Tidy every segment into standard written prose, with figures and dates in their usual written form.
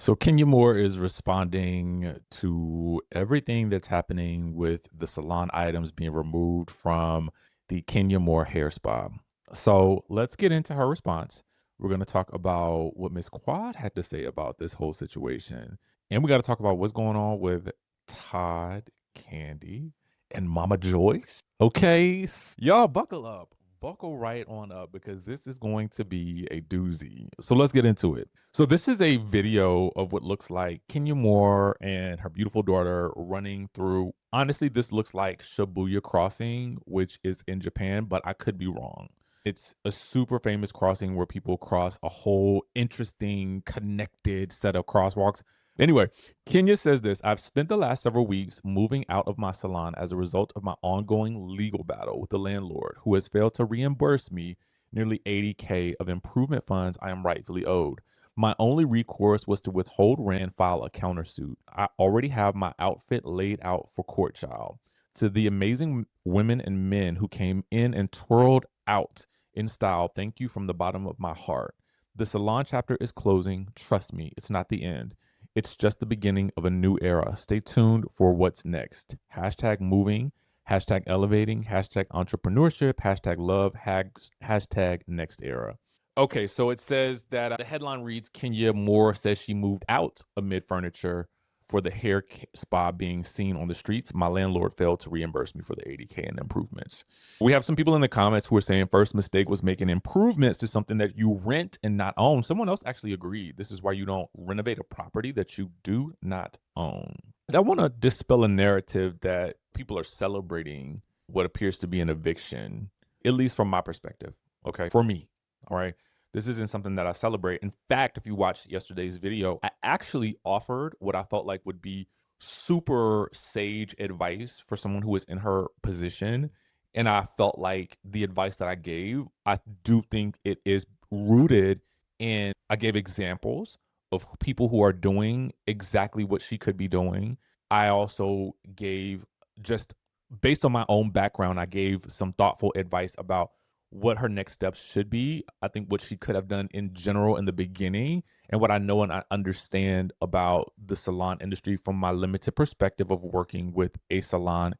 So Kenya Moore is responding to everything that's happening with the salon items being removed from the Kenya Moore hair spa. So let's get into her response. We're going to talk about what Miss Quad had to say about this whole situation. And we got to talk about what's going on with Todd, KANDI, and Mama Joyce. Okay, y'all buckle up. Buckle right on up because this is going to be a doozy. So let's get into it. So this is a video of what looks like Kenya Moore and her beautiful daughter running through. Honestly, this looks like Shibuya Crossing, which is in Japan, but I could be wrong. It's a super famous crossing where people cross a whole interesting, connected set of crosswalks. Anyway, Kenya says this: I've spent the last several weeks moving out of my salon as a result of my ongoing legal battle with the landlord, who has failed to reimburse me nearly 80K of improvement funds I am rightfully owed. My only recourse was to withhold rent and file a countersuit. I already have my outfit laid out for court child. To the amazing women and men who came in and twirled out in style, thank you from the bottom of my heart. The salon chapter is closing. Trust me, it's not the end. It's just the beginning of a new era. Stay tuned for what's next. Hashtag moving, hashtag elevating, hashtag entrepreneurship, hashtag love, hashtag next era. Okay, so it says that the headline reads Kenya Moore says she moved out amid furniture for the hair spa being seen on the streets. My landlord failed to reimburse me for the 80K in improvements. We have some people in the comments who are saying first mistake was making improvements to something that you rent and not own. Someone else actually agreed. This is why you don't renovate a property that you do not own. I want to dispel a narrative that people are celebrating what appears to be an eviction, at least from my perspective. Okay, for me. All right. This isn't something that I celebrate. In fact, if you watched yesterday's video, I actually offered what I felt like would be super sage advice for someone who is in her position. And I felt like the advice that I gave, I do think it is rooted in, I gave examples of people who are doing exactly what she could be doing. I also gave, just based on my own background, I gave some thoughtful advice about what her next steps should be. I think what she could have done in general in the beginning, and what I know and I understand about the salon industry from my limited perspective of working with a salon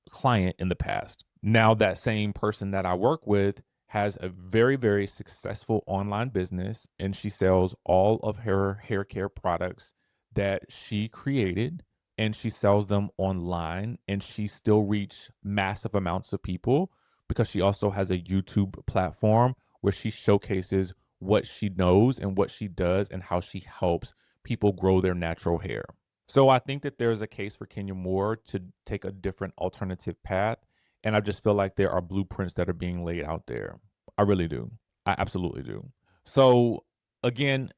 client in the past. Now, that same person that I work with has a very, very successful online business, and she sells all of her hair care products that she created, and she sells them online, and she still reach massive amounts of people because she also has a YouTube platform where she showcases what she knows and what she does and how she helps people grow their natural hair. So I think that there's a case for Kenya Moore to take a different alternative path. And I just feel like there are blueprints that are being laid out there. I really do. I absolutely do. So again,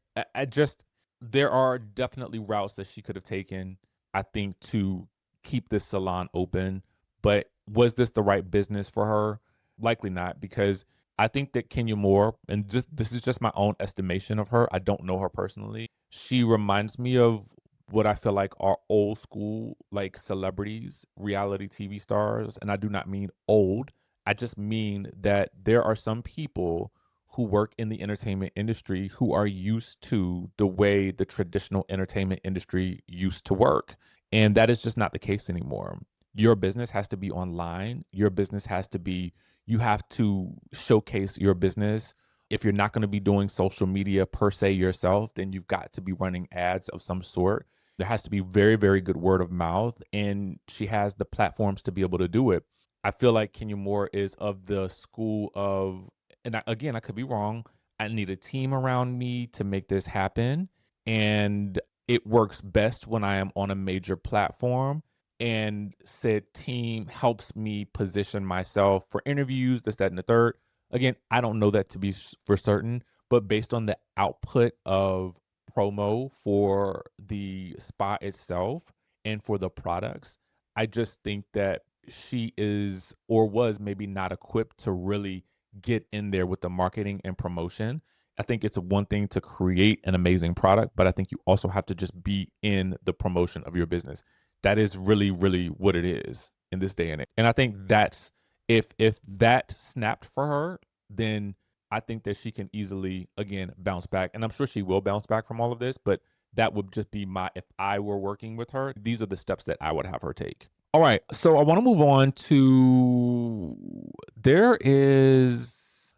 there are definitely routes that she could have taken, I think, to keep this salon open. But was this the right business for her? Likely not, because I think that Kenya Moore, and this is just my own estimation of her, I don't know her personally. She reminds me of what I feel like are old school, like celebrities, reality TV stars. And I do not mean old. I just mean that there are some people who work in the entertainment industry who are used to the way the traditional entertainment industry used to work. And that is just not the case anymore. Your business has to be online. Your business has to be, you have to showcase your business. If you're not going to be doing social media per se yourself, then you've got to be running ads of some sort. There has to be very, very good word of mouth, and she has the platforms to be able to do it. I feel like Kenya Moore is of the school of, and again, I could be wrong. I need a team around me to make this happen. And it works best when I am on a major platform. And said team helps me position myself for interviews, this, that, and the third. Again, I don't know that to be for certain, but based on the output of promo for the spa itself and for the products, I just think that she is or was maybe not equipped to really get in there with the marketing and promotion. I think it's one thing to create an amazing product, but I think you also have to just be in the promotion of your business. That is really, really what it is in this day and age. And I think that's, if that snapped for her, then I think that she can easily, again, bounce back. And I'm sure she will bounce back from all of this, but that would just be if I were working with her, these are the steps that I would have her take. All right. So I want to move on to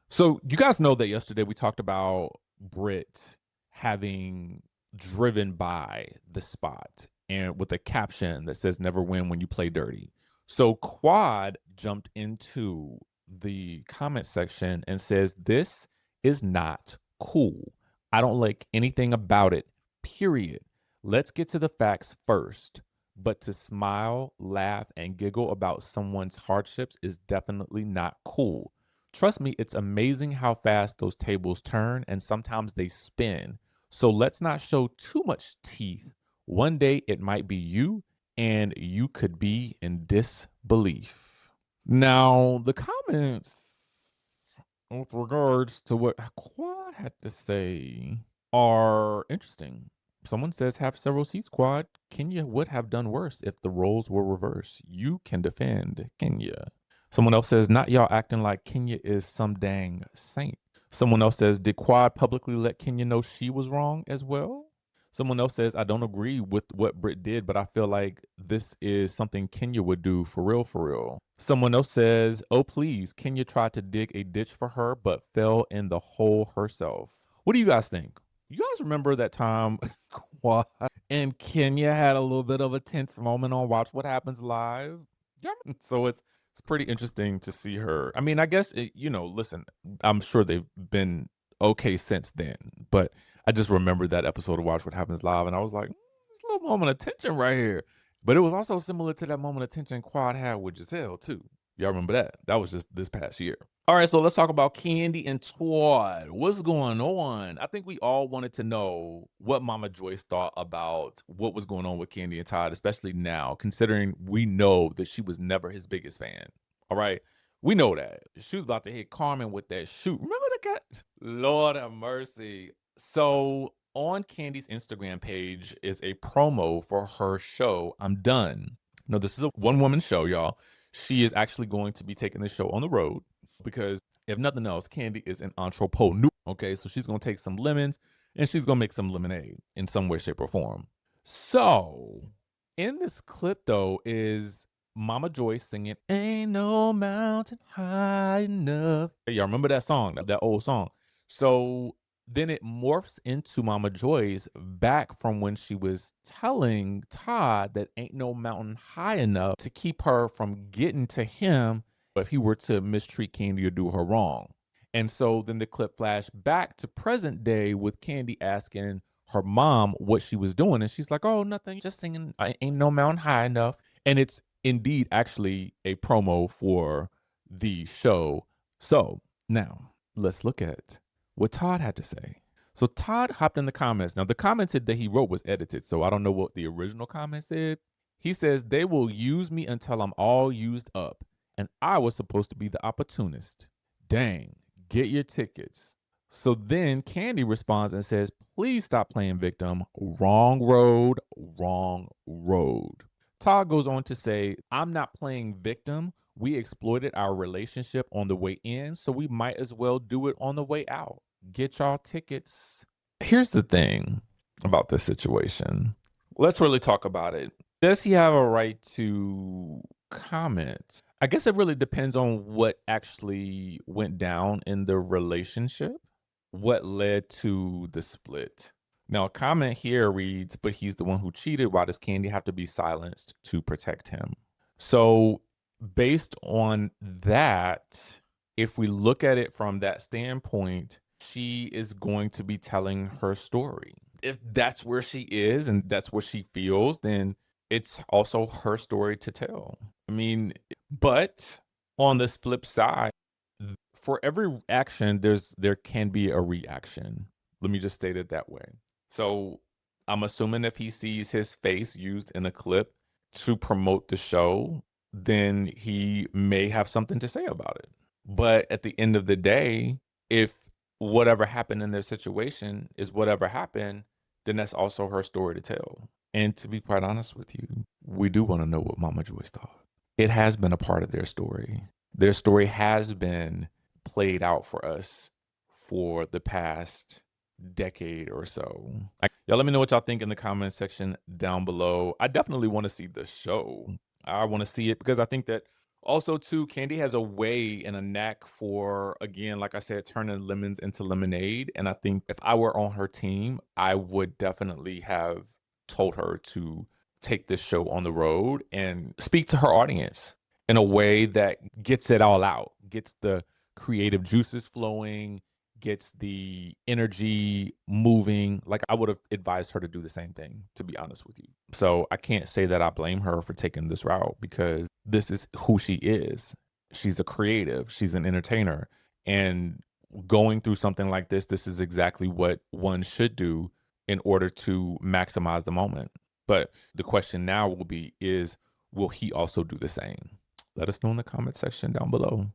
so you guys know that yesterday we talked about BRIT having driven by the spot and with a caption that says never win when you play dirty. So Quad jumped into the comment section and says, this is not cool. I don't like anything about it, period. Let's get to the facts first. But to smile, laugh, and giggle about someone's hardships is definitely not cool. Trust me, it's amazing how fast those tables turn and sometimes they spin. So let's not show too much teeth. One day it might be you and you could be in disbelief. Now, the comments with regards to what Quad had to say are interesting. Someone says, have several seats, Quad. Kenya would have done worse if the roles were reversed. You can defend Kenya. Someone else says, not y'all acting like Kenya is some dang saint. Someone else says, did Quad publicly let Kenya know she was wrong as well? Someone else says, I don't agree with what Britt did, but I feel like this is something Kenya would do for real, for real. Someone else says, oh, please, Kenya tried to dig a ditch for her, but fell in the hole herself. What do you guys think? You guys remember that time Quad and Kenya had a little bit of a tense moment on Watch What Happens Live? Yeah. So it's pretty interesting to see her. I mean, I guess, listen, I'm sure they've been okay since then, but I just remembered that episode of Watch What Happens Live, and I was like, there's a little moment of tension right here. But it was also similar to that moment of tension Quad had with Giselle, too. Y'all remember that? That was just this past year. All right, so let's talk about KANDI and Todd. What's going on? I think we all wanted to know what Mama Joyce thought about what was going on with KANDI and Todd, especially now, considering we know that she was never his biggest fan. All right, we know that. She was about to hit Carmen with that shoot. Remember the guy? Lord have mercy. So on KANDI's Instagram page is a promo for her show, I'm Done. No, this is a one-woman show, y'all. She is actually going to be taking this show on the road because if nothing else, KANDI is an entrepreneur. Okay, so she's gonna take some lemons and she's gonna make some lemonade in some way, shape, or form. So in this clip, though, is Mama Joyce singing "Ain't No Mountain High Enough." Y'all remember that song, that old song? So then it morphs into Mama Joyce back from when she was telling Todd that ain't no mountain high enough to keep her from getting to him if he were to mistreat KANDI or do her wrong. And so then the clip flashed back to present day with KANDI asking her mom what she was doing. And she's like, oh, nothing, just singing Ain't No Mountain High Enough. And it's indeed actually a promo for the show. So now let's look at what Todd had to say. So Todd hopped in the comments. Now, the comments that he wrote was edited, so I don't know what the original comment said. He says, they will use me until I'm all used up, and I was supposed to be the opportunist. Dang, get your tickets. So then KANDI responds and says, please stop playing victim. Wrong road, wrong road. Todd goes on to say, I'm not playing victim. We exploited our relationship on the way in, so we might as well do it on the way out. Get y'all tickets. Here's the thing about this situation. Let's really talk about it. Does he have a right to comment? I guess it really depends on what actually went down in the relationship, what led to the split. Now, a comment here reads, but he's the one who cheated. Why does KANDI have to be silenced to protect him? So based on that, if we look at it from that standpoint, she is going to be telling her story. If that's where she is and that's what she feels, then it's also her story to tell. I mean, but on this flip side, for every action, there can be a reaction. Let me just state it that way. So I'm assuming if he sees his face used in a clip to promote the show, then he may have something to say about it. But at the end of the day, if whatever happened in their situation is whatever happened, then that's also her story to tell. And to be quite honest with you, we do want to know what Mama Joyce thought. It has been a part of their story. Their story has been played out for us for the past decade or so. Y'all let me know what y'all think in the comment section down below. I definitely want to see the show. I want to see it because I think that also too, KANDI has a way and a knack for, again, like I said, turning lemons into lemonade. And I think if I were on her team, I would definitely have told her to take this show on the road and speak to her audience in a way that gets it all out, gets the creative juices flowing, gets the energy moving. Like, I would have advised her to do the same thing, to be honest with you. So I can't say that I blame her for taking this route because this is who she is. She's a creative, she's an entertainer. And going through something like this is exactly what one should do in order to maximize the moment. But the question now will be is, will he also do the same? Let us know in the comment section down below.